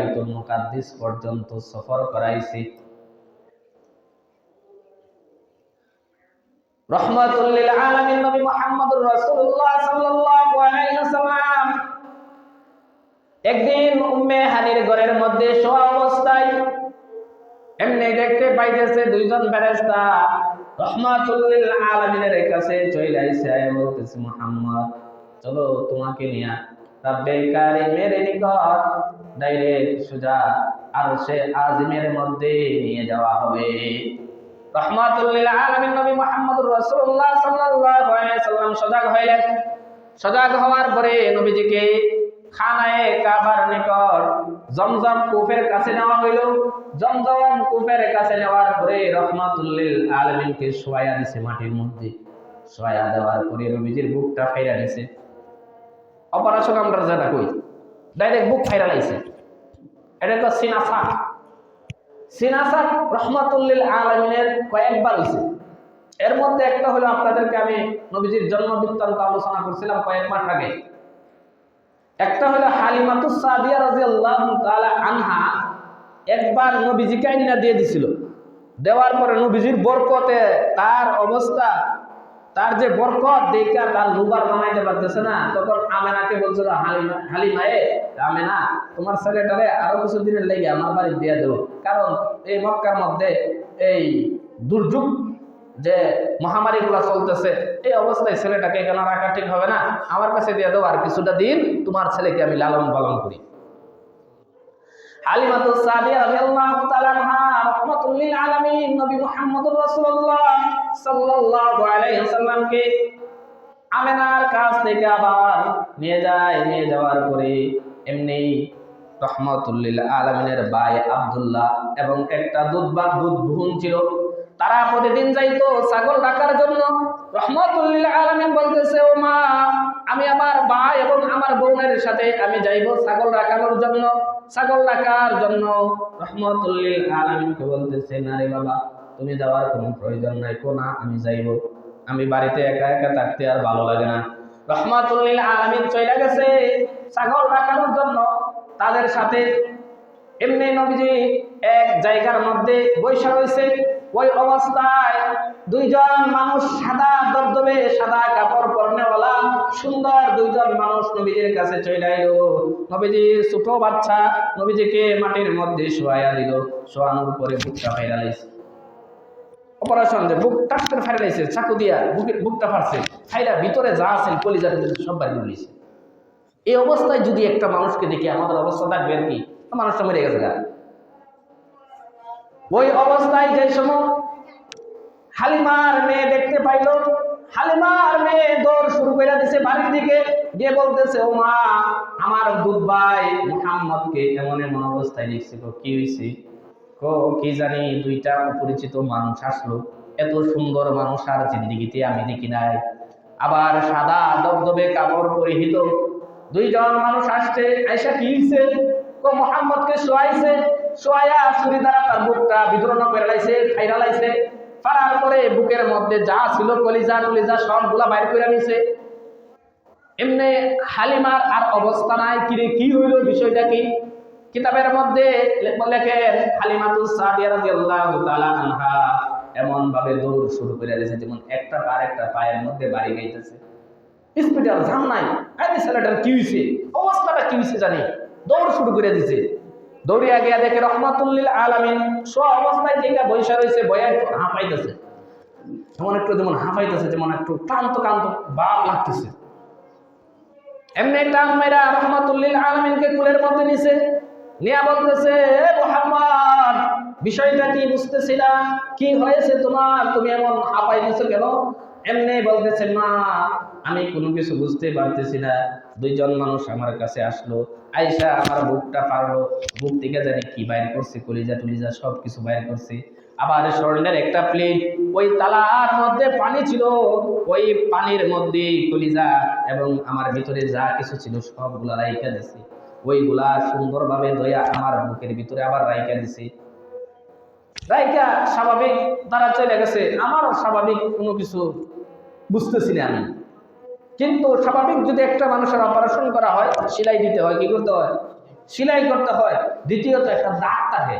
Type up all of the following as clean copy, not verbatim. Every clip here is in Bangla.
বাইতুল মুকাদ্দিস পর্যন্ত সফর করাইছি। রহমাতুল লিল আলামিন নবী মুহাম্মদুর রাসূলুল্লাহ সাল্লাল্লাহু আলাইহি ওয়াসাল্লাম একদিন উম্মে হানির ঘরের মধ্যে শোয়া অবস্থায় এমনি দেখতে পাইতেছে দুইজন ফেরেশতা রহমাতুল লিল আলামিনের কাছে চলে আইছে, বলতেছে মুহাম্মদ চলো তোমাকে নিয়ে রাব্বুল কারীমের নিকট ডাইরেক্ট সোজা আরশে আজিমের মধ্যে নিয়ে যাওয়া হবে। রহমাতুল লিল আলামিন নবী মুহাম্মদুর রাসূলুল্লাহ সাল্লাল্লাহু আলাইহি ওয়াসাল্লাম সজাগ হইলেন। সজাগ হওয়ার পরে নবীজিকে খানায়ে কাবার নিকট জমজম কূপের কাছে নেওয়া হইল। জমজম কূপের কাছে নেওয়ার পরে রহমাতুল লিল আলামিনকে শোয়া দিয়েছে মাটির মধ্যে। শোয়া দেওয়ার পরে নবীজির বুকটা ফাইরা দিয়েছে। অপারেশন আমরা যেটা কই ডাইরেক্ট বুক ফাইরা লাইছে, এটা তো সিনাসা। সিনাসা রহমাতুল লিল আলামিনের কয়েকবার হইছে। এর মধ্যে একটা হলো আপনাদেরকে আমি নবীজির জন্ম বৃত্তান্ত আলোচনা করছিলাম কয়েক মাস আগে। একটা হলো হালিমাতুস সাদিয়া রাদিয়াল্লাহু তাআলা আনহা একবার নবীজিকে আইনা দিয়ে দিছিল। দেওয়ার পরে নবীজির বরকতে তার অবস্থা, তার যে বরকত দেখা তার লুবার বানাইতে পারতেছে না। তখন আমেনাকে বলছিল হালিমায়ে আমেনা তোমার ছেলেটারে আরো কিছু দিনের লেগে আমার বাড়ি দিয়ে দেবো, কারণ এই মক্কার মধ্যে এই দুর্যোগ যে মহামারী গুলা চলতেছে, এই অবস্থায় ছেলেটাকে এখানে রাখা ঠিক হবে না, আমার কাছে দিয়ে দেবো, আর কিছুটা দিন তোমার ছেলেকে আমি লালন পালন করি। হালিমাতুস সাদিয়া রাদিয়াল্লাহু তাআলা আনহা রাহমাতুল লিল আলামিন নবী মুহাম্মদুর রাসূলুল্লাহ সাল্লাল্লাহু আলাইহি ওয়াসাল্লামকে আমেনার কাছ থেকে আবার নিয়ে যায়। নিয়ে যাওয়ার পরে এমনি রহমাতুল লিল আলামিনের ভাই আব্দুল্লাহ এবং একটা দুধ বোন ছিল, তারা প্রতিদিন যাইতো ছাগল রাখার জন্য। রহমাতুল লিল আলামিন বলতেছে ও মা আমি আমার ভাই এবং আমার বোনের সাথে আমি যাইবো ছাগল রাখানোর জন্য, ছাগল রাখার জন্য। রহমাতুল লিল আলামিনকে বলতেছে না রে বাবা তুমি যাওয়ার কোনো প্রয়োজন নাই, কোনা আমি যাইবো, আমি বাড়িতে একা একা থাকতে আর ভালো লাগে না। রহমাতুল লিল আলামিন চলে গেছে ছাগল রাখানোর জন্য তাদের সাথে। এমনি নবীজি এক জায়গার মধ্যে বৈশা রয়েছে। ওই অবস্থায় দুইজন মানুষ সাদা দবদবে সাদা কাপড় পরনেওয়ালা সুন্দর দুইজন মানুষ নবীজির কাছে চলে এলো। নবীজি ছোট বাচ্চা নবীজিকে মাটির মধ্যে শোয়া দিল। শোয়ানোর পরে বুকটা ফাইরা লাইছে। অপারেশন যে বুক টাক করে ফাইরা লাইছে, চাকু দিয়া বুকটা ফাড়ছে, ফাইরা ভিতরে যা আছে কলিজার সব বাইরে বলিছে। এই অবস্থায় যদি একটা মানুষকে দেখি আমাদের অবস্থা থাকবে আর কি, মানুষটা মরে গেছে গা। ওই অবস্থায় যে সময় হালিমার মেয়ে দেখতে পাইল, হালিমার মেয়ে দৌড় শুরু করে দিয়েছে বাড়ির দিকে, গিয়ে বলতেছে ও মা আমার দুধ ভাই মুহাম্মদকে এমন এমন অবস্থায় দেখছিল, কি হয়েছে? কি জানি দুইটা অপরিচিত মানুষ আসলো, এত সুন্দর মানুষ আর জিন্দিগিতে আমি দেখি নাই। আবার সাদা দবদবে কাপড় পরিহিত দুইজন মানুষ আসছে। আয়সা কি হয়েছে? মুহাম্মদকে শোয়াইছে, শোয়া ছুরি দ্বারা তার বুকটা বিদ্রোহ করে লাইছে, ফাইরা লাইছে। ফারার পরে বুকের মধ্যে যা ছিল কলিজা টলিজা সবগুলা বাইর করে নিছে। এমনি হালিমার আর অবস্থা নাই, কিরে কি হইল বিষয়টা কি? কিতাবের মধ্যে লেখেন হালিমাতুস সাদিয়া রাদিয়াল্লাহু তাআলা আনহা এমন ভাবে দৌড় শুরু করে দিয়েছে যেমন একটা পা একটা পায়ের মধ্যে বাড়ি গাইতেছে। স্পিডার জাম নাই, আরে ছেলেটার কি হয়েছে, অবস্থাটা কি হয়েছে জানি, দৌড় শুরু করে দিছে। দৌড়িয়া গিয়া দেখে রহমাতুল লিল আলামিন স্ব অবস্থায় থেকে বৈশা রয়েছে, বয়া হাঁপাইতেছে, এমন একটু যেমন হাঁপাইতেছে, যেমন একটু ক্লান্ত ক্লান্ত ভাব লাগতেছে। এমনি টান মেরা রহমাতুল লিল আলামিনকে কুলের মধ্যে নিছে, নিয়া বলতেছে মুহাম্মদ বিষয়টা কি বুঝতেছি না, কি হয়েছে তোমার, তুমি এমন হাঁপাইতেছো কেন? এমনি বলতেছে মা আমি কোনো কিছু বুঝতে পারতেছি না, দুইজন মানুষ আমার কাছে আসলো, আইসা আমার বুকটা পারলো, বুক থেকে জানি কি বাইর করছে, কলিজা টলিজা সব কিছু বাইর করছে। আবার স্বর্ণের একটা প্লেট, ওই তালার মধ্যে পানি ছিল, ওই পানির মধ্যে কলিজা এবং আমার ভিতরে যা কিছু ছিল সবগুলা রাইখা দিছে। ওইগুলা সুন্দরভাবে দয়া আমার বুকের ভিতরে আবার রাইখা দিছে। রাইখা স্বাভাবিক তারা চলে গেছে। আমারও স্বাভাবিক কোনো কিছু বুঝতেছি না আমি, কিন্তু স্বাভাবিক যদি একটা মানুষের অপারেশন করা হয়, সেলাই দিতে হয়, কি করতে হয়? সেলাই করতে হয়। দ্বিতীয়ত একটা দাগ থাকে,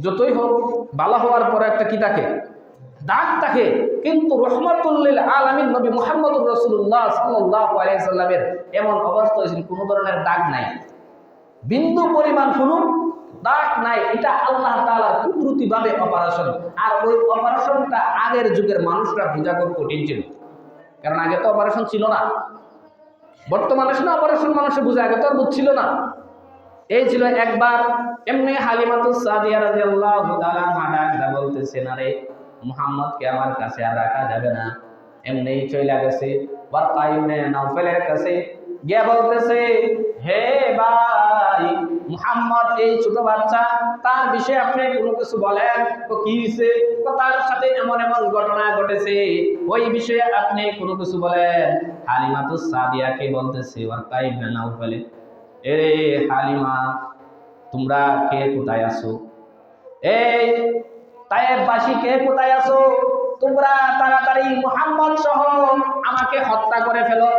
যতই হোক ভালো হওয়ার পরে একটা কি থাকে, দাগ থাকে। কিন্তু রহমাতুল্লিল আলামিন নবী মুহাম্মদুর রাসূলুল্লাহ সাল্লাল্লাহু আলাইহি সাল্লামের এমন অবস্থা হয়েছিল, কোনো ধরনের দাগ নাই, বিন্দু পরিমাণ কোনো দাগ নাই। এটা আল্লাহ তাআলার কুদরতি ভাবে অপারেশন। আর ওই অপারেশনটা আগের যুগের মানুষরা বোঝা খুব কঠিন ছিল, কারণ আগে তো অপারেশন ছিল না। বর্তমানে শুনে অপারেশন মানুষে বুঝে, আগে তো আর বুঝছিল না। এই ছিল একবার এমনি হালিমাতুস সাদিয়া রাদিয়াল্লাহু তাআলা আনহা বলতেছেন, আরে মুহাম্মদকে আমার কাছে আর রাখা যাবে না। এমনি চলে গেছে ওয়ারকা ইবনে নাওফালের কাছে, গিয়ে বলতেছে, হে ভাই মুহাম্মদ, এই ছোট বাচ্চা, তার বিষয়ে আপনি কোনো কিছু বলেন। তো কি হয়েছে? তো তার সাথে এমন এমন ঘটনা ঘটেছে, ওই বিষয়ে আপনি কোনো কিছু বলেন। হালিমাতুস সাদিয়াকে বলতেছে ওয়ারকা ইবনে নাওফালে, এরে হালিমা, তোমরা কে কোথায় আছো? এই তায়েফবাসী কে কোথায় আছো? তোমরা তাড়াতাড়ি মুহাম্মদ সহ আমাকে হত্যা করে ফেলো।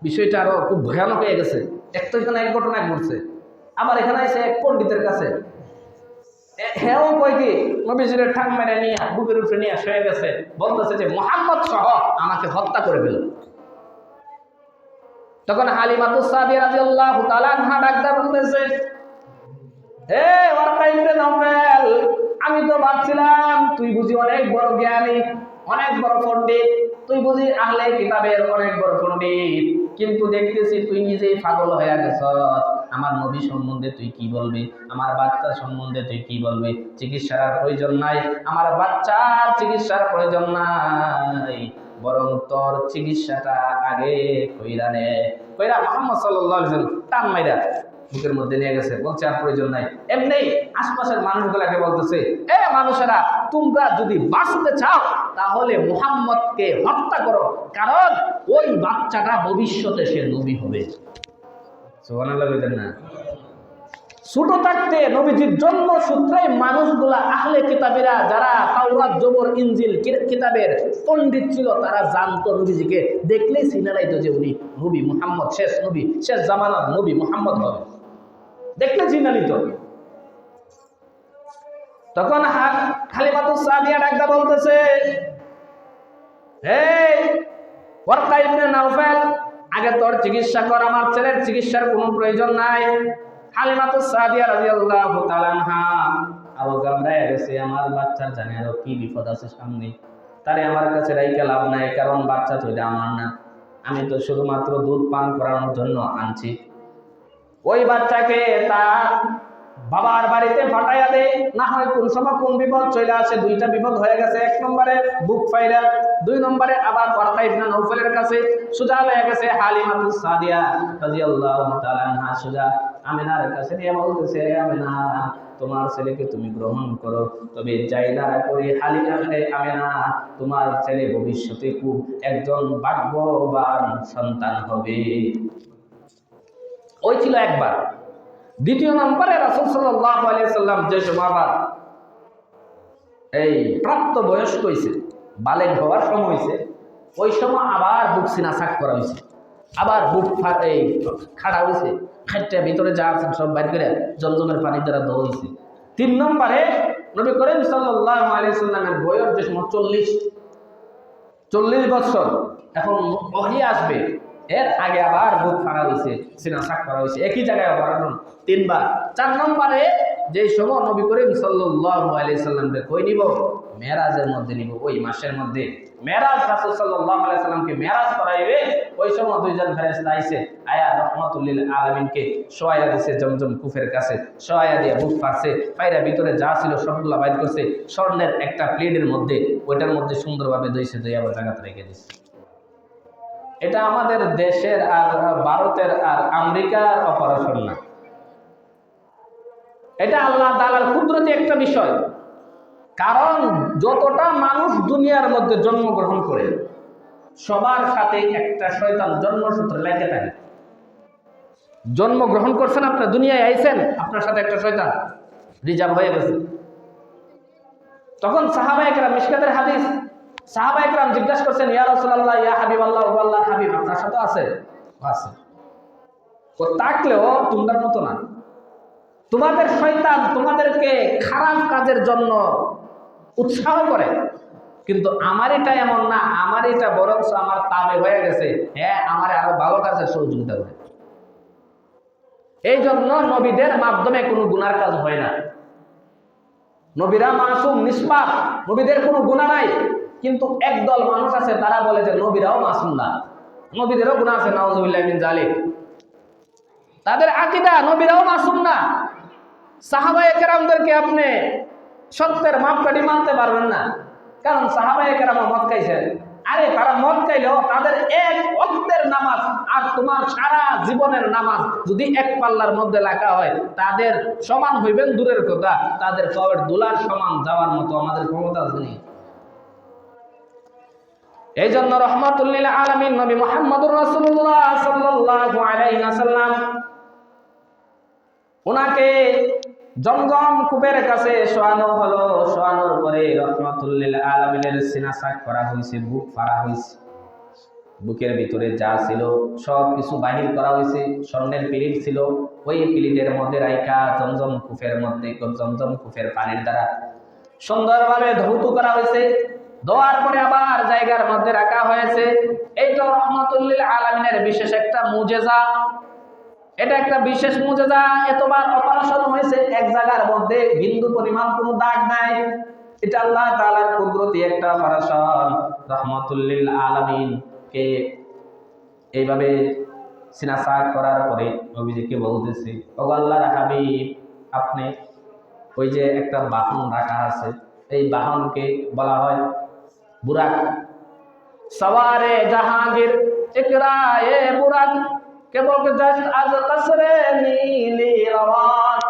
বিষয়টা আরো খুব ভয়ানক হয়ে গেছে। এক তো এখানে এক ঘটনা ঘটছে, আবার এখানে এসে এক পণ্ডিতের কাছে হেও কই কি নবীজির ঠাক মেরে নিয়ে বুকের উপরে নিয়ে শুয়ে গেছে, বলতেছে যে মুহাম্মদ সহ আমাকে হত্যা করে ফেলো। তখন হালিমাতুস সাদিয়া রাদিয়াল্লাহু তাআলা আনহা ডাকদা বলতেছে, হে ওয়ারকা ইবনে নাওফাল, আমি তো ভাবছিলাম তুই বুঝি অনেক বড় জ্ঞানী, অনেক বড় পণ্ডিত, তুই বুঝি আহলে কিতাবের অনেক বড় পণ্ডিত, কিন্তু দেখতেছি তুই নিজেই পাগল হয়ে গেছস। আমার নবী সম্বন্ধে তুই কি বলবি? আমার বাচ্চা সম্বন্ধে তুই কি বলবি? চিকিৎসার প্রয়োজন নাই, আমার বাচ্চার চিকিৎসার প্রয়োজন নাই, বরং তোর চিকিৎসাটা আগে কইরা নে। কইরা মুহাম্মদ সাল্লাল্লাহু আলাইহি ওয়াসাল্লাম টান মাইরা বুকের মধ্যে নিয়ে গেছে, বলছে আর প্রয়োজন নাই। এমনি আশপাশের মানুষগুলাকে বলতেছে, এ মানুষেরা, তোমরা যদি বাঁচতে চাও তাহলে মুহাম্মদকে হত্যা করো, কারণ ওই বাচ্চাটা ভবিষ্যতে সে নবী হবে। সুবহানাল্লাহ বলেন না? ছোট থাকতে নবীজির জন্ম সূত্রে মানুষগুলা আহলে কিতাবেরা, যারা তাওরাত জবর ইনজিল কিতাবের পণ্ডিত ছিল, তারা জানতো নবীজিকে দেখলেই চিনে লাইতো যে উনি নবী মুহাম্মদ, শেষ নবী, শেষ জামানার নবী মুহাম্মদ হবে, দেখলে চিনে নিত। তখন হালিমাতুস সাদিয়া ডাকদা বলতেছে, হে ওয়ারকা ইবনে নাওফাল, আগে তোর চিকিৎসা কর, আমার ছেলের চিকিৎসার কোনো প্রয়োজন নাই। হালিমাতুস সাদিয়া রাদিয়াল্লাহু তাআলা আনহা আরো গামড়ায় গেছে, আমার বাচ্চার জানে আরো কি বিপদ আছে সামনে, তারে আমার কাছে রাইখা লাভ নাই, কারণ বাচ্চা তো এটা আমার না, আমি তো শুধুমাত্র দুধ পান করানোর জন্য আনছি। ওই বাচ্চাকে তার বাবার বাড়িতে ফাটাইয়া দে, না হয় কোন সময় কোন বিপদ চলে আসে। দুইটা বিপদ হয়ে গেছে, এক নম্বরে বুক ফাইরা, দুই নম্বরে আবার ওয়ারকা ইবনে নাওফালের কাছে সোজা হয়ে গেছে। হালিমাতুস সাদিয়া রাদিয়াল্লাহু তাআলা আনহা সোজা আমিনার কাছে নিয়ে বলতেছে, আমিনা, তোমার ছেলেকে তুমি গ্রহণ করো, তবে চাইনা করি আমিনা, তোমার ছেলে ভবিষ্যতে খুব একজন ভাগ্যবান সন্তান হবে। ওই ছিল একবার। দ্বিতীয় নম্বরে রাসূল সাল্লাল্লাহু আলাইহি সাল্লাম যে সময় এই প্রাপ্ত বয়স্ক হয়েছে, বালেগ হওয়ার সময় হয়েছে, ওই সময় আবার বুক সিনা সাক করা হয়েছে, আবার বুক এই খাড়া হয়েছে, খাইটা ভিতরে যা আছে সব বাইর করে জমজমের পানি দ্বারা ধোয়া হয়েছে। তিন নম্বরে নবী করিম সাল্লাল্লাহু আলাইহি সাল্লামের বয়স যে সময় 40 বছর, এখন ওহী আসবে, এর আগে আবার বুক ফাড়া হয়েছে, সিনা সাক করা হয়েছে, একই জায়গায় অপারেশন 3 বার। 4 নম্বরে যে সময় নবী করিম সাল্লাল্লাহু আলাইহি সাল্লামকে কই নিব, মেরাজের মধ্যে নিব, ওই মাসের মধ্যে মেরাজ, রাসূল সাল্লাল্লাহু আলাইহি সাল্লামকে মেরাজ করাইবে। ওই সময় দুইজন ফেরেশতা আইছে, আয়া রাহমাতুল লিল আলামিনকে শোয়াইয়া দিয়েছে জমজম কুফের কাছে, শোয়াইয়া দিয়ে বুক ফাড়ছে, পায়রা ভিতরে যা ছিল সবগুলা বাইর করছে, স্বর্ণের একটা প্লেটের মধ্যে, ওইটার মধ্যে সুন্দরভাবে দইছে, দই আবার জায়গাতে রেখে দিছে। এটা আমাদের দেশের আর ভারতের আর আমেরিকার অপারেশন না, এটা আল্লাহ তাআলার কুদরতি একটা বিষয়। কারণ যতটা মানুষ দুনিয়ার মধ্যে জন্মগ্রহণ করে, সবার সাথে একটা শয়তান জন্মসূত্রে লেগে থাকে। জন্মগ্রহণ করছেন, আপনার দুনিয়ায় আইছেন, আপনার সাথে একটা শয়তান রিজার্ভ হয়ে গেছে। তখন সাহাবায়ে কেরাম, মিশকাতের হাদিস, সাহাবায়ে কেরাম জিজ্ঞাসা করছেন, ইয়া রাসূলুল্লাহ, ইয়া হাবিবাল্লাহ, ও আল্লাহর হাবিব, আপনার সাথে আছে? আছে। ও তাকলেও তোমরা মতো না। তোমাদের শয়তান তোমাদেরকে খারাপ কাজের জন্য উৎসাহ করে, কিন্তু আমার এটা এমন না, আমার এটা বরঞ্চ আমার তাবে হয়ে গেছে, হ্যাঁ আমার আরো ভালো কাজের সহযোগিতা করে। এই জন্য নবীদের মাধ্যমে কোনো গুনার কাজ হয় না। নবীরা মাসুম নিষ্পাপ, নবীদের কোনো গুনাহ নাই। কিন্তু একদল মানুষ আছে তারা বলে যে নবীরাও মাসুম না, নবীদেরও গুনাহ আছে, নাউজুবিল্লাহ মিন যালিক। তাদের আকীদা নবীরাও মাসুম না। সাহাবায়ে কেরামদেরকে আপনি সত্যের মাপকাঠি মানতে পারবেন না, কারণ সাহাবায়ে কেরাম মদ খাইছেন। আরে তারা মদ খাইলেও তাদের এক ওয়াক্তের নামাজ আর তোমার সারা জীবনের নামাজ যদি এক পাল্লার মধ্যে লেখা হয়, তাদের সমান হইবেন দূরের কথা, তাদের কবরের দুলার সমান যাওয়ার মতো আমাদের ক্ষমতা আছে। এই জন্য রহমাতুল লিল আলামিন নবী মুহাম্মদুর রাসূলুল্লাহ সাল্লাল্লাহু আলাইহি ওয়াসাল্লাম ওনাকে জমজম কূপের কাছে শোয়ানো হলো। শোয়ানোর পরে রহমাতুল লিল আলামিনের সিনা সাক করা হয়েছে, বুক ফাড়া হয়েছে, বুকের ভিতরে যা ছিল সব কিছু বাহির করা হয়েছে। স্বর্ণের পিরিট ছিল, ওই পিরিটের মধ্যে রাইকা জমজম কূপের মধ্যে, জমজম কূপের পানির দ্বারা সুন্দরভাবে ধৌত করা হয়েছে। ধোয়ার পরে আবার জায়গার মধ্যে রাখা হয়েছে। এইটা রহমাতুল লিল আলামিনের বিশেষ একটা মুজেজা, এটা একটা বিশেষ মুজেজা। এতবার অপারেশন হয়েছে, এক জায়গার মধ্যে বিন্দু পরিমাণ কোনো দাগ নাই। এটা আল্লাহ তাআলার কুদরতি একটা অপারেশন। রহমাতুল লিল আলামিন কে এইভাবে সিনাসাক করার পরে নবীজিকে বলতেছে, ও আল্লাহর হাবিব, আপনি ওই যে একটা বাহন রাখা আছে, এই বাহনকে বলা হয় বুরাক। সওয়ারে জাহাঙ্গীর ইকরায়ে বুরাক কেবল জাস্ট আজ কসরে নীলি রওয়ান।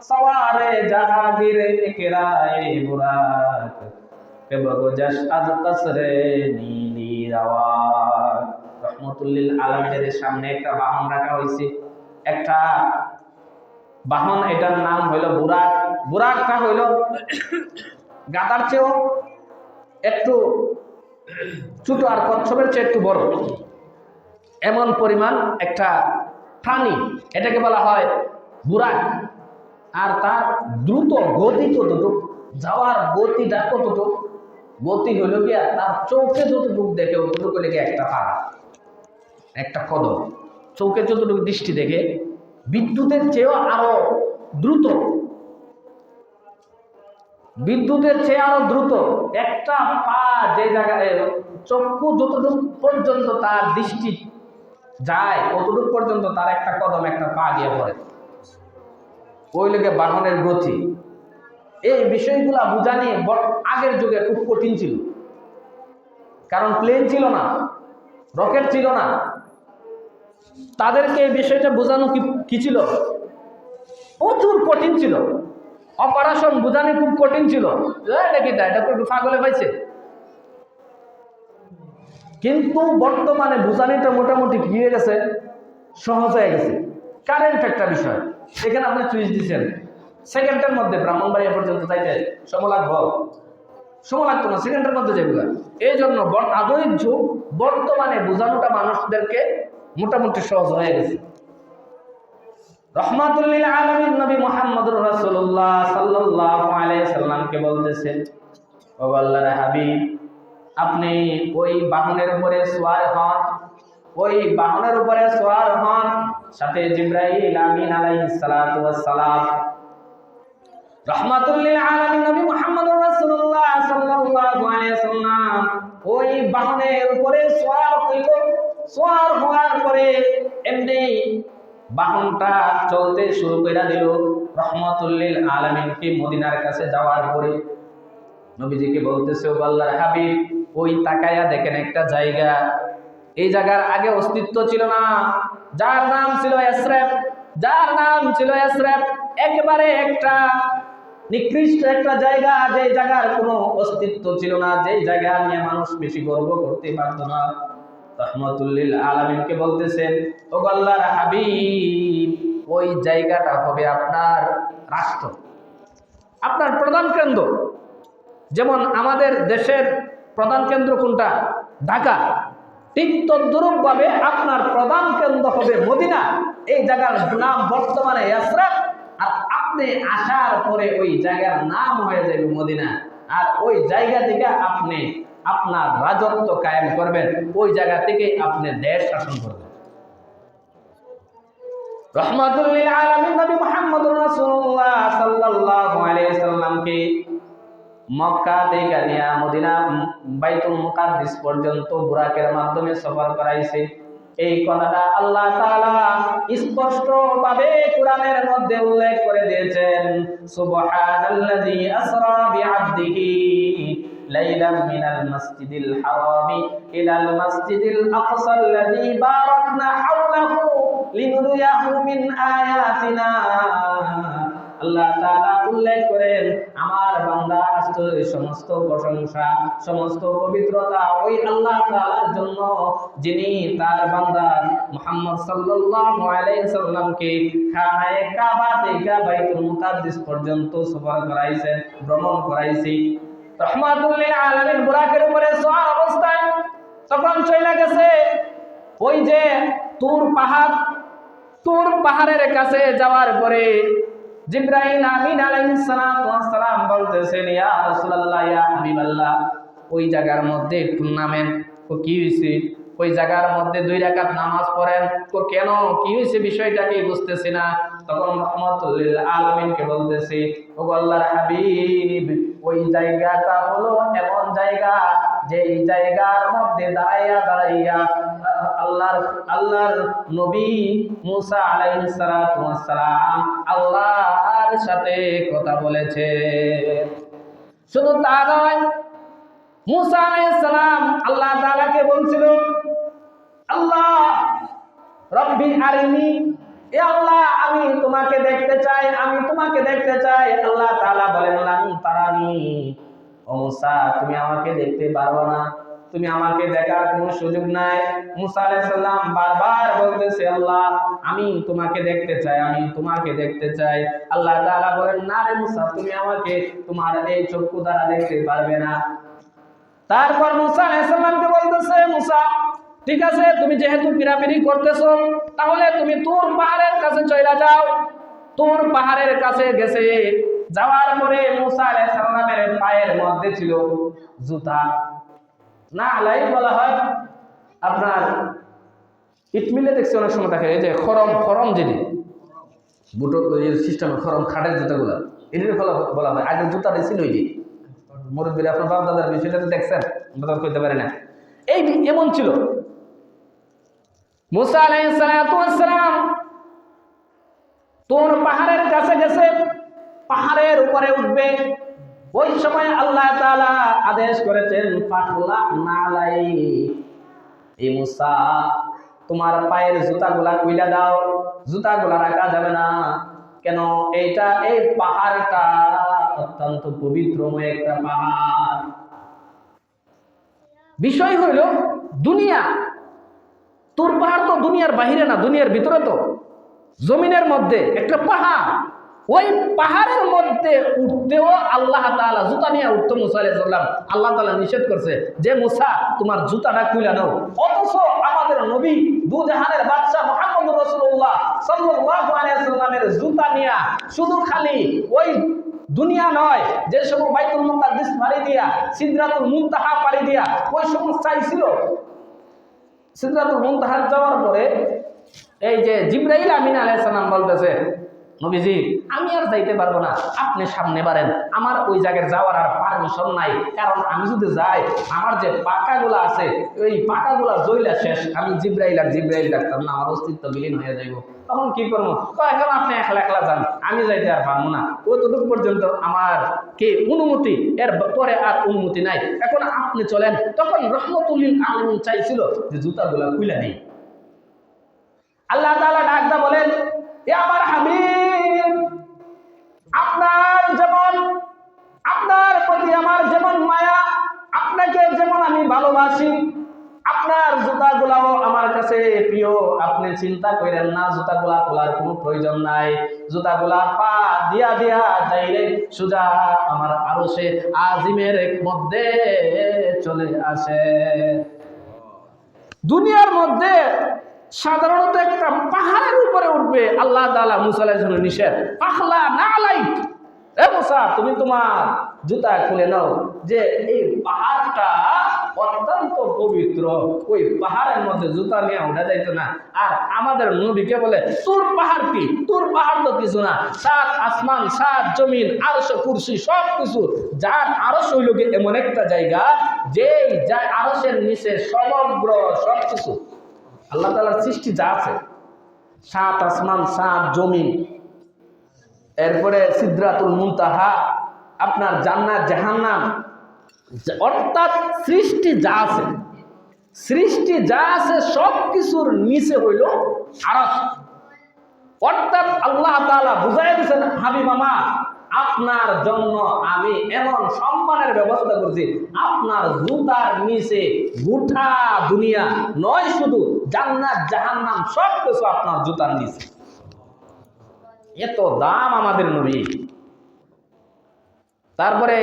সওয়ারে জাহাঙ্গীর ইকরায়ে বুরাক কেবল জাস্ট আজ কসরে নীলি রওয়ান। রহমাতুল লিল আলামিনের সামনে একটা বাহন রাখা হয়েছে, একটা বাহন, এটার নাম হইল বুরাক। বুরাকটা হইল গাদার চেয়েও একটু ছোট আর কচ্ছপের চেয়ে একটু বড়, এমন পরিমাণ একটা প্রাণী, এটাকে বলা হয় বুরাক। আর তার দ্রুত গতি কতটুকু, যাওয়ার গতিটা কতটুকু, গতি হইল গিয়া তার চোখে যতটুকু দেখে অতটুকু লেগে একটা পা, একটা কদম, চোখে যতটুকু দৃষ্টি দেখে বিদ্যুতের চেয়েও আরো দ্রুত, বিদ্যুতের চেয়ে আরো দ্রুত একটা পা, যে জায়গায় চক্ষু যতটুকু পর্যন্ত তার দৃষ্টি যায় অতটুকু পর্যন্ত তার একটা কদম, একটা পা গিয়ে পড়ে। ওই লোকে বাহনের গতি, এই বিষয়গুলা বুঝানি আগের যুগে খুব কঠিন ছিল, কারণ প্লেন ছিল না, রকেট ছিল না। তাদেরকে এই বিষয়টা বোঝানো কি ছিল, প্রচুর কঠিন ছিল। অপারেশন বোঝানো খুব কঠিন ছিল, নাকি এটা একটু পাগলে পাইছে। কিন্তু বর্তমানে বোঝানিটা মোটামুটি কি হয়ে গেছে, সহজ হয়ে গেছে। কারেন্ট একটা বিষয়, এখানে আপনি চুইস দিচ্ছেন, সেকেন্ডের মধ্যে ব্রাহ্মণবাড়িয়া পর্যন্ত যাইতে সময় লাগবে, সময় লাগতো না, সেকেন্ডের মধ্যে যাইব। এই জন্য আধুনিক যুগ, বর্তমানে বোঝানোটা মানুষদেরকে মোটামুটি সহজ হয়ে গেছে। রহমাতুল লিল আলামিন নবী মুহাম্মদুর রাসূলুল্লাহ সাল্লাল্লাহু আলাইহি সাল্লামকে বলতেছেন, ও আল্লাহর হাবিব, আপনি ওই বাহনের উপরে সওয়ার হন, ওই বাহনের উপরে সওয়ার হন, সাথে জিবরাইল আমিন আলাইহিস সালাতু ওয়াস সালাম। রহমাতুল লিল আলামিন নবী মুহাম্মদুর রাসূলুল্লাহ সাল্লাল্লাহু আলাইহি সাল্লাম ওই বাহনের উপরে সওয়ার হইল। সওয়ার হওয়ার পরে এমনি বাহনটা চলতে শুরু করে দিল। রহমাতুল লিল আলামিনকে মদিনার কাছে যাওয়ার পরে নবীজিকে বলতেছে, ও আল্লাহর হাবিব, ওই তাকায়া দেখেন একটা জায়গা, এই জায়গার আগে অস্তিত্ব ছিল না, যার নাম ছিল ইয়াসরিব, যার নাম ছিল ইয়াসরিব, একেবারে একটা নিকৃষ্ট একটা জায়গা, যে জায়গার কোনো অস্তিত্ব ছিল না, যে জায়গা নিয়ে মানুষ বেশি গর্ব করতে পারত না। রহমাতুল লিল আলামিনকে বলতেছেন, ও আল্লাহর হাবিব, ওই জায়গাটা হবে আপনার রাষ্ট্র, আপনার প্রধান কেন্দ্র। যেমন আমাদের দেশের প্রধান কেন্দ্র কোনটা, ঢাকা, ঠিক তদ্রূপ ভাবে আপনার প্রধান কেন্দ্র হবে মদিনা। এই জায়গার নাম বর্তমানে ইয়াসরাব, আর আপনি আসার পরে ওই জায়গার নাম হয়ে যাবে মদিনা। আর ওই জায়গা থেকে আপনি আপনার রাজত্ব কায়েম করবেন, ওই জায়গা থেকে আপনি দেশ শাসন করবেন। রহমাতুল লিল আলামিন নবী মুহাম্মদুর রাসূলুল্লাহ সাল্লাল্লাহু আলাইহি ওয়াসাল্লামকে মক্কা থেকে নিয়ে মদিনা বাইতুল মুকাদ্দিস পর্যন্ত বুরাকের মাধ্যমে সফর করাইছে। এই কথাটা আল্লাহ তাআলা স্পষ্ট ভাবে কোরআনের মধ্যে উল্লেখ করে দিয়েছেন, সুবহানাল্লাযী আসরা বিআবদিহি লাইলাম মিনাল মাসজিদিল হারামি ইলাল মাসজিদিল আকসাল্লাযী বারাকনা হাওলাহু লিনুরিয়াহু মিন আয়াতিনা। আল্লাহ তাআলা উল্লেখ করেন, আমার বান্দা সমস্ত প্রশংসা, সমস্ত পবিত্রতা ওই আল্লাহ তাআলার জন্য, যিনি তার বান্দা মুহাম্মদ সাল্লাল্লাহু আলাইহি সাল্লামকে খানায়ে কাবা থেকে বাইতুল মুকাদ্দিস পর্যন্ত সফর করাইছেন, ভ্রমণ করাইছে। রহমাতুল লিল আলামিন বুরাকের উপরে সওয়ার অবস্থায় তখন চলে গেছে ওই যে তুর পাহাড়। তুর পাহাড়ের কাছে যাওয়ার পরে জিবরাইল আমিন আলাইহিস সালাতু ওয়াস সালাম বলতেছেন, ইয়া রাসূলুল্লাহ, ইয়া হাবিবাল্লাহ, ওই জায়গার মধ্যে একটু নামেন। তো কি হইছে? ওই জায়গার মধ্যে 2 রাকাত নামাজ পড়েন। তো কেন, কি হইছে, বিষয়টা কি বুঝতেছি না। তখন রাহমাতুল লিল আলামিনকে বলতেছে, ও আল্লাহর হাবিব, ওই জায়গাটা হলো এমন জায়গা, যে এই জায়গার মধ্যে দাঁড়াইয়া আল্লাহর নবী মুসা আলাইহিস সালাতু ওয়াস সালাম আল্লাহর সাথে কথা বলেছে। শুধু তা নয়, মুসা আলাইহিস সালাম আল্লাহ তাআলাকে বলছিল, আল্লাহ রব্বি আরিনি, এ আল্লাহ আমি তোমাকে দেখতে চাই, আমি তোমাকে দেখতে চাই। আল্লাহ তাআলা বলেন, লান তারানি, ও মুসা তুমি আমাকে দেখতে পারবে না, তুমি আমাকে দেখার কোনো সুযোগ নাই। মুসা আলাইহিস সালাম বারবার বলতেছে, আল্লাহ আমি তোমাকে দেখতে চাই, আমি তোমাকে দেখতে চাই। আল্লাহ তাআলা বলেন, না রে মুসা, তুমি আমাকে তোমার এই চক্ষু দ্বারা দেখতে পারবে না। তারপর মুসা আলাইহিস সালামকে বলতেছে, মুসা ঠিক আছে, তুমি যেহেতু পিরাপিরি করতেছো, তাহলে তুমি তুর পাহাড়ের কাছে চলে যাও। তুর পাহাড়ের কাছে গেছে, যাওয়ার পরে মুসা আলাইহিস সালামের পায়ের মধ্যে ছিল জুতা, না আলাই বলা হয়। আপনার ইটমিলে দেখছি অনেক সময় থাকে, এই যে খরম যেটি বুটো সিস্টেমে খরম খাটের জুতাগুলা, এটির বলা হয়। আগের জুতা ছিল এটি, মুরব্বীরা আপনার বাপ দাদার বিষয়টা তো দেখছেন, আমরা করতে পারি না। এই এমন ছিল। মুসা আলাইহিস সালাতু ওয়াস সালাম তুর পাহাড়ের কাছে গেছে, পাহাড়ের উপরে উঠবে। ওই সময় আল্লাহ তাআলা আদেশ করেছেন, ফাখলা নালাই, এই মুসা তোমার পায়ের জুতাগুলা খুইলা দাও, জুতাগুলা রাখা যাবে না। কেন? এইটা, এই পাহাড়টা অত্যন্ত পবিত্রময় একটা পাহাড়। বিষয় হইল দুনিয়া, তুর পাহাড় তো দুনিয়ার বাহিরে না, দুনিয়ার ভিতরে, তো জমিনের মধ্যে একটা পাহাড়। ওই পাহাড়ের মধ্যে উঠতেও আল্লাহ তাআলা জুতা নিয়ে উঠতো মুসা আলাইহিস সালাম। আল্লাহ তাআলা নিষেধ করছে যে মুসা তোমার জুতাটা খুলে নাও। অথচ আমাদের নবী দুজাহানের বাদশা মুহাম্মদুর রাসূলুল্লাহ সাল্লাল্লাহু আলাইহি ওয়াসাল্লামের জুতা নিয়ে শুধু খালি ওই দুনিয়া নয়, যে সময় বাইতুল মুকাদ্দিস পাড়ি দিয়া, সিদরাতুল মুনতাহা পাড়ি দিয়া ওই সময় চাইছিল। সিদরাতুল মুনতাহা যাওয়ার পরে এই যে জিবরাইল আমিন আলাইহিস সালাম বলতেছে, নবীজি আমি আর যাইতে পারবো না, আপনি সামনে বাড়েন, আমার ওই জায়গায় যাওয়ার আর পারমিশন নাই। কারণ আমি যদি যাই, আমার যে পাকাগুলা আছে ওই পাকাগুলা জ্বইলা শেষ, আমি জিবরাইল ডাকতাম না, আমার অস্তিত্ব বিলীন হয়ে যাইব। তখন কি করবো? এখন আপনি একলা একলা যান, আমি যাইতে আর পারবো না, ওতটুকু পর্যন্ত আমার কে অনুমতি, এর পরে আর অনুমতি নাই, এখন আপনি চলেন। তখন রহমাতুল লিল আলামিন চাইছিল যে জুতাগুলা খুলে নেই। আল্লাহ তাআলা ডাকদা বলেন, এ আমার হাবিব, আপনার প্রতি আমার যেমন মায়া, আপনাকে যেমন আমি ভালোবাসি, আপনার জুতাগুলাও আমার কাছে প্রিয়। আপনি চিন্তা করেন না, জুতাগুলা খোলার কোনো প্রয়োজন নাই। জুতাগুলা পা দিয়া ডাইরেক্ট সোজা আমার আরশে আজিমের মধ্যে চলে আসে। দুনিয়ার মধ্যে সাধারণত একটা পাহাড়ের উপরে উঠবে, আল্লাহ তাআলা মুসা আলাইহিস সালাম নিষেধ, পাখলা না আলাইক, এ মুসা তুমি তোমার জুতা খুলে নাও, যে এই পাহাড়টা অত্যন্ত পবিত্র, ওই পাহাড়ের মধ্যে জুতা নিয়ে উঠা যাইতো না। আর আমাদের নবীকে বলে তোর পাহাড় কি, তোর পাহাড় তো কিছু না, সাত আসমান সাত জমিন আরশ কুরসি সব কিছু, যার আরশ হইল কি এমন একটা জায়গা যেই যার আরশের নিচে সমগ্র সব কিছু আল্লাহ তাআলার সৃষ্টি যা আছে, সাত আসমান সাত জমিন, এরপরে সিদরাতুল মুনতাহা, আপনার জান্নাত জাহান্নাম, অর্থাৎ সৃষ্টি যা আছে, সৃষ্টি যা আছে সব কিছুর নিচে হইল আরশ। অর্থাৎ আল্লাহ তাআলা বুঝাই দিয়েছেন, হাবিব আমার আপনার জন্য আমি এমন সম্মানের ব্যবস্থা করছি, আপনার জুতার নিচে গোটা দুনিয়া নয়, শুধু জান্নাত জাহান্নাম সব কিছু আপনার জুতার নিচে। এত দাম আমাদের নবী। তারপরে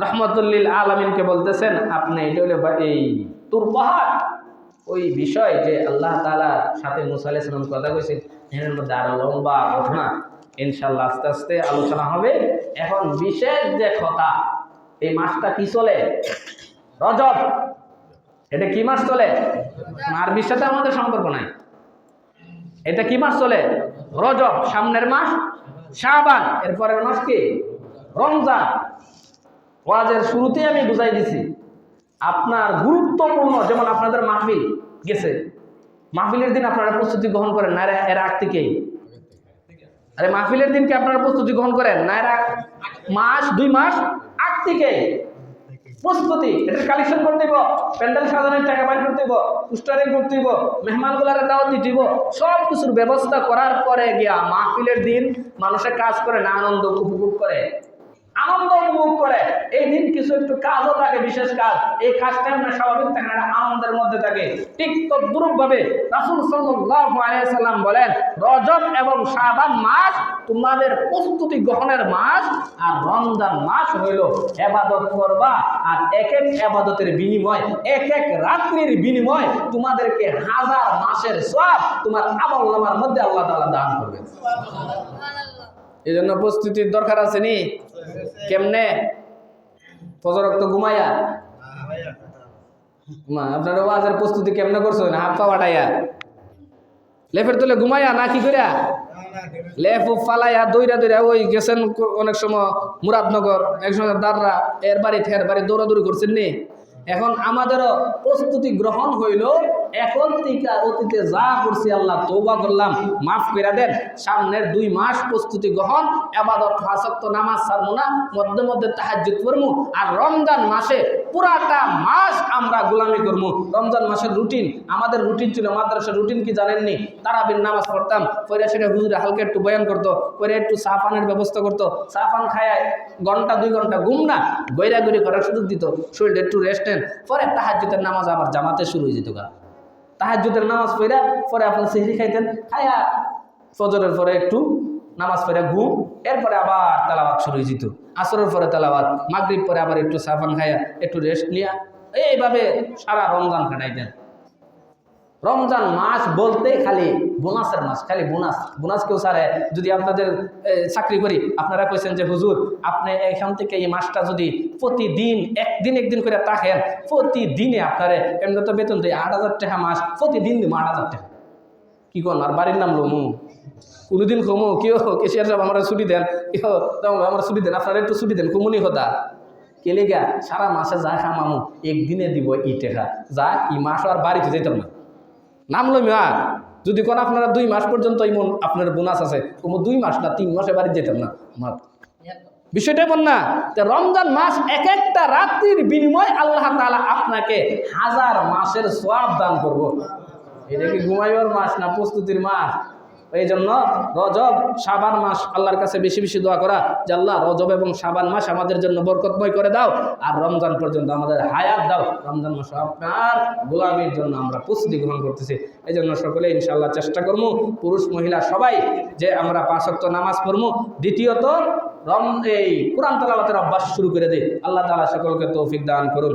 রহমতুল্লিল আলামিনকে বলতেছেন, আপনি এটা হলো এই তুর পাহাড়, ওই বিষয় যে আল্লাহ তাআলার সাথে মুসা আলাইহিস সালাম কথা কইছেন, এর মধ্যে আরো লম্বা ঘটনা ইনশাআল্লাহ আস্তে আস্তে আলোচনা হবে। এখন বিশেষ যে কথা, এই মাসটা কি চলে? রজব। এটা কি মাস চলে? আরবির সাথে আমাদের সম্পর্ক নাই। এটা কি মাস চলে? রজব। সামনের মাস শাবান, এরপরের মাস কি? রমজান। ওয়াজের শুরুতে আমি বুঝাই দিছি, আপনার গুরুত্বপূর্ণ, যেমন আপনাদের মাহফিল গেছে, মাহফিলের দিন আপনারা প্রস্তুতি গ্রহণ করেন না এর আগ থেকেই? আরে মাহফিলের দিন কি আপনারা প্রস্তুতি গ্রহণ করেন না এর মাস 2 মাস আগ থেকেই প্রস্তুতি? এটার কালেকশন করতে দিব, প্যান্ডেল সাজানোর টাকা বাইর করতে দিব, পোস্টারিং করতে দিব, মেহমানগুলার দাওয়াত দিতে দিব, সব কিছুর ব্যবস্থা করার পরে গিয়া মাহফিলের দিন মানুষের কাজ করে না, আনন্দ উপভোগ করে, আনন্দ উপভোগ করে। এই দিন কিছু একটু কাজও থাকে, বিশেষ কাজ, এই কাজটা আমরা স্বাভাবিক থাকে না, আনন্দের মধ্যে থাকে। ঠিক তদ্রূপ ভাবে রাসূল সাল্লাল্লাহু আলাইহি সাল্লাম বলেন, রজব এবং শাবান মাস তোমাদের প্রস্তুতি গ্রহণের মাস, আর রমজান মাস হইল ইবাদত করবা, আর এক এক ইবাদতের বিনিময়, এক এক রাত্রির বিনিময় তোমাদেরকে 1000 মাসের সওয়াব তোমার আমলনামার মধ্যে আল্লাহ তাআলা দান করবে। এই জন্য প্রস্তুতির দরকার আছে নি? কেমনে? ফজর তো ঘুমাইয়া আপনার ওয়াজের প্রস্তুতি কেমনে করছেন? হাত পা বাটাইয়া, লেফের তোলে ঘুমাইয়া, না কি করিয়া লেফ ফালাইয়া দৌড়া দৌড়া ওই গেছেন অনেক সময় মুরাদনগর, একসময় দাররা, এর বাড়ি ঠের বাড়ি দৌড়াদৌড়ি করছেন নি? এখন আমাদেরও প্রস্তুতি গ্রহণ হইল, এখন থেকে অতীতে যা করছি আল্লাহ তওবা করলাম, মাফ করে দেন। সামনের 2 মাস প্রস্তুতি গ্রহণ, ইবাদত, 5 ওয়াক্ত নামাজ ছাড়বো না, মধ্যে মধ্যে তাহাজ্জুদ করবো, আর রমজান মাসে পুরাটা মাস আমরা গোলামি করবো। রমজান মাসের রুটিন, আমাদের রুটিন ছিল, মাদ্রাসার রুটিন কি জানেননি? তারাবির নামাজ পড়তাম, পরে সেটা হুজুরে হালকা একটু বয়ান করতো, পরে একটু চা পানের ব্যবস্থা করতো, চা পান খায় ঘন্টা 2 ঘন্টা ঘুম না, গৈরাগুড়ি করার সুযোগ দিত, শরীরটা একটু রেস্ট নেন, পরে তাহাজ্জুদের নামাজ আবার জামাতে শুরু হয়ে যেত। তাহাজ্জুদের নামাজ পড়া পরে আপনি সেহরি খাইতেন, খাইয়া ফজরের পরে একটু নামাজ পড়া ঘুম, এরপরে আবার তেলাওয়াত শুরু হয়ে যেত, আসরের পরে তেলাওয়াত, মাগরিব পরে আবার একটু সাফান খাইয়া একটু রেস্ট নিয়া, এইভাবে সারা রমজান কাটাইতেন। রমজান মাস বলতে খালি বোনাসের মাস, খালি বোনাস, বোনাস কেউ সারে। যদি আপনাদের চাকরি করি, আপনারা কইছেন যে হুজুর আপনি এখান থেকে এই মাসটা যদি প্রতিদিন একদিন করে থাকেন, প্রতিদিনে আপনারে এমনি তো বেতন দিই 8000 টাকা মাস, প্রতিদিন দিব 8000 টাকা। কি কোন আর বাড়ির নাম লমু, কোনোদিন কমু কেউ কেশিয়ার সাহেব আমরা ছুটি দেন, কেউ আমার ছুটি দেন, আপনারা একটু ছুটি দেন, কমুনি কথা কেলে গা সারা মাসে যা খামামু একদিনে দিব ই টাকা, যা ই মাস আর বাড়িতে যেতাম না, নাম লইম। আর যদি কোন আপনারা 2 মাস পর্যন্ত এমন আপনার বোনাস আছে, কোনো 2 মাস না 3 মাসে বাড়ি যেতাম না, আমার বিষয়টা এমন না। রমজান মাস এক একটা রাত্রির বিনিময় আল্লাহ তাআলা আপনাকে 1000 মাসের সওয়াব দান করব। এটা কি ঘুমাইবার মাস না প্রস্তুতির মাস? এই জন্য রজব শাবান মাস আল্লাহর কাছে বেশি বেশি দোয়া করা যে আল্লাহ রজব এবং শাবান মাস আমাদের জন্য বরকতময় করে দাও, আর রমজান পর্যন্ত আমাদের হায়াত দাও। রমজান মাস আপনার গোলামির জন্য আমরা প্রস্তুতি গ্রহণ করতেছি। এই জন্য সকলে ইনশাআল্লাহ চেষ্টা করবো, পুরুষ মহিলা সবাই, যে আমরা 5 ওয়াক্ত নামাজ পড়বো। দ্বিতীয়ত এই কোরআন তেলাওয়াতের অভ্যাস শুরু করে দিই। আল্লাহ তাআলা সকলকে তৌফিক দান করুন।